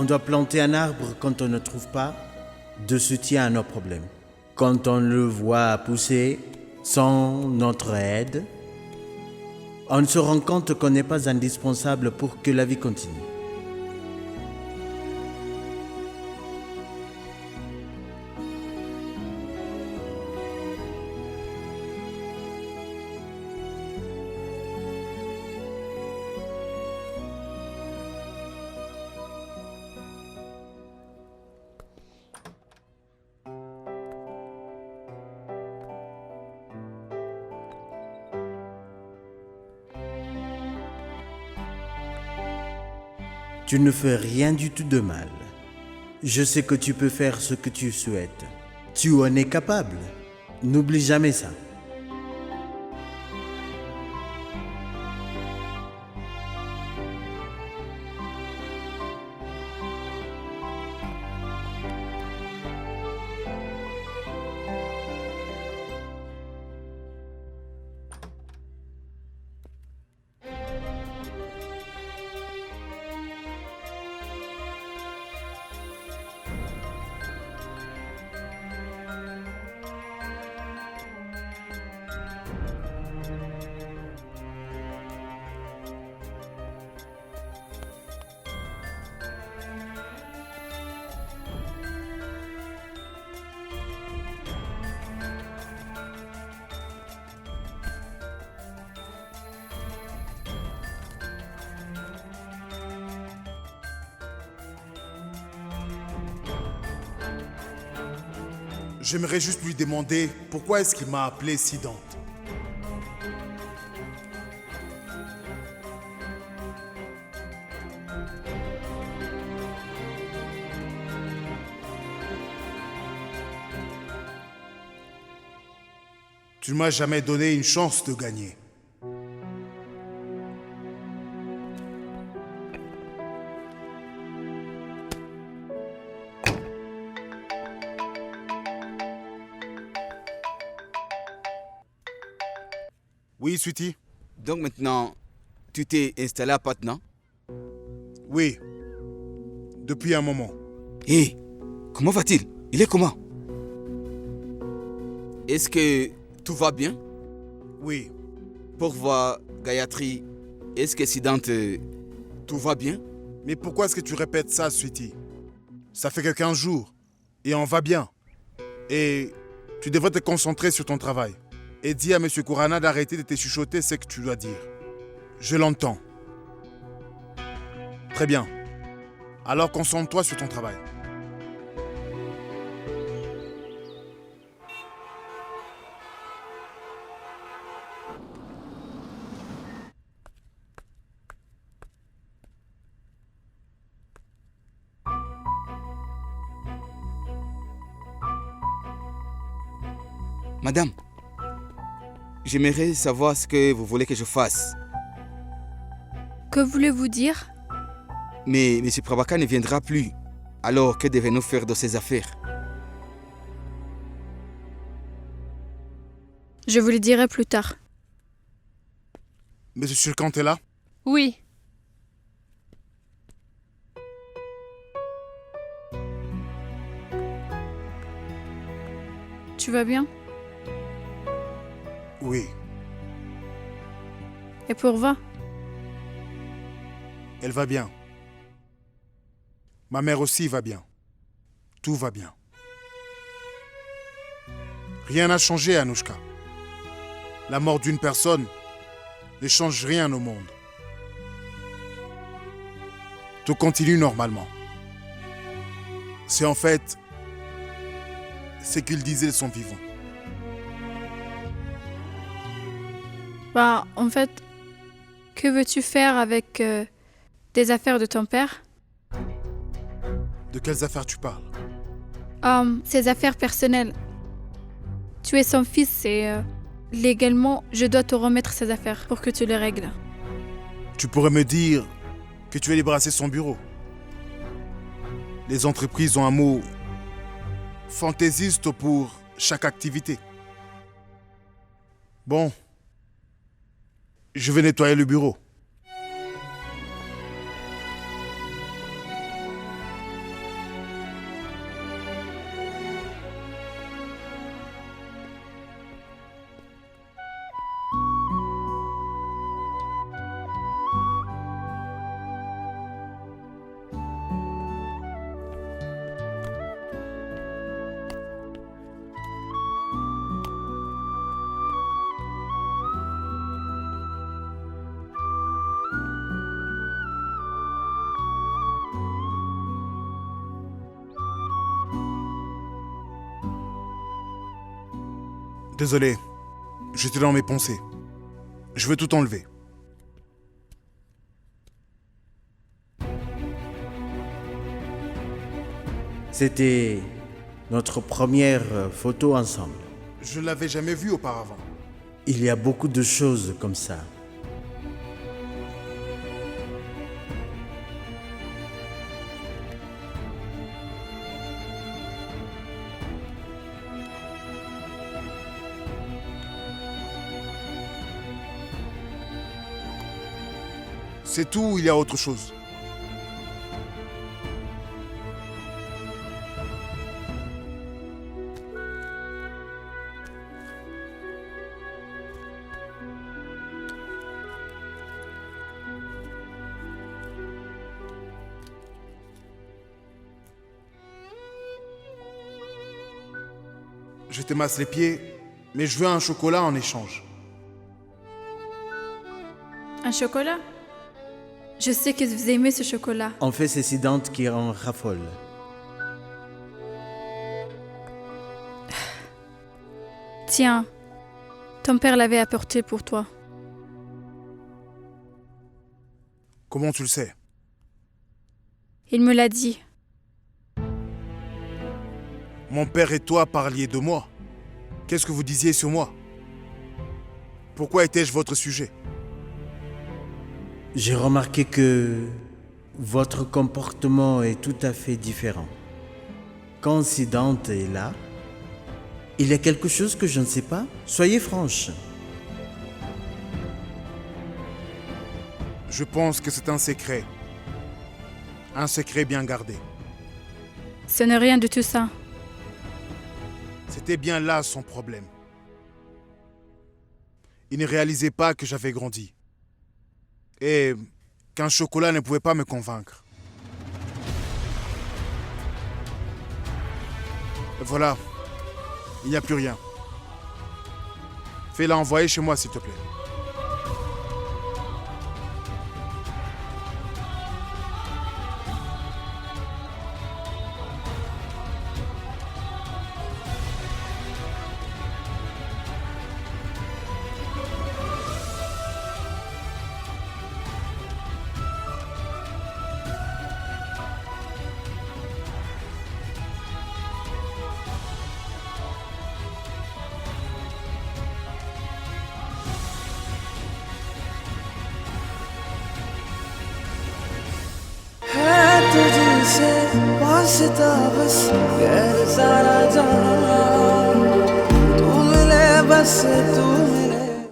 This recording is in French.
doit planter un arbre quand on ne trouve pas de soutien à nos problèmes. Quand on le voit pousser sans notre aide, on se rend compte qu'on n'est pas indispensable pour que la vie continue. Tu ne fais rien du tout de mal. Je sais que tu peux faire ce que tu souhaites. Tu en es capable. N'oublie jamais ça. J'aimerais juste lui demander pourquoi est-ce qu'il m'a appelé Sidante. Tu ne m'as jamais donné une chance de gagner. Oui, Sweetie? Donc maintenant, tu t'es installé à Patna? Oui. Depuis un moment. Hé, comment va-t-il? Il est comment? Est-ce que tout va bien? Oui. Pour voir Gayatri, est-ce que Sidante, tout va bien? Mais pourquoi est-ce que tu répètes ça, Sweetie? Ça fait que 15 jours. Et on va bien. Et tu devrais te concentrer sur ton travail. Et dis à M. Kurana d'arrêter de te chuchoter ce que tu dois dire. Je l'entends. Très bien. Alors concentre-toi sur ton travail. Madame, j'aimerais savoir ce que vous voulez que je fasse. Que voulez-vous dire? Mais M. Prabhakar ne viendra plus. Alors, que devons-nous faire de ces affaires? Je vous le dirai plus tard. M. Shulkant est là? Oui. Tu vas bien? Oui. Et Purva? Elle va bien. Ma mère aussi va bien. Tout va bien. Rien n'a changé, Anushka. La mort d'une personne ne change rien au monde. Tout continue normalement. C'est en fait ce qu'ils disaient de son vivant. Bah, en fait, que veux-tu faire avec des affaires de ton père? De quelles affaires tu parles? Ses affaires personnelles. Tu es son fils et légalement, je dois te remettre ses affaires pour que tu les règles. Tu pourrais me dire que tu as débarrassé son bureau. Les entreprises ont un mot fantaisiste pour chaque activité. Bon, je vais nettoyer le bureau. Désolé, j'étais dans mes pensées. Je vais tout enlever. C'était notre première photo ensemble. Je ne l'avais jamais vu auparavant. Il y a beaucoup de choses comme ça. C'est tout ou il y a autre chose? Je te masse les pieds, mais je veux un chocolat en échange. Un chocolat? Je sais que vous aimez ce chocolat. On fait ces incidentes qui en raffolent. Tiens, ton père l'avait apporté pour toi. Comment tu le sais? Il me l'a dit. Mon père et toi parliez de moi. Qu'est-ce que vous disiez sur moi? Pourquoi étais-je votre sujet? J'ai remarqué que votre comportement est tout à fait différent. Quand Dante est là, il y a quelque chose que je ne sais pas. Soyez franche. Je pense que c'est un secret. Un secret bien gardé. Ce n'est rien de tout ça. C'était bien là son problème. Il ne réalisait pas que j'avais grandi. Et qu'un chocolat ne pouvait pas me convaincre. Et voilà, il n'y a plus rien. Fais-la envoyer chez moi, s'il te plaît. तुझसे वास्ता बस गैर सारा जहां तू मिले बस तू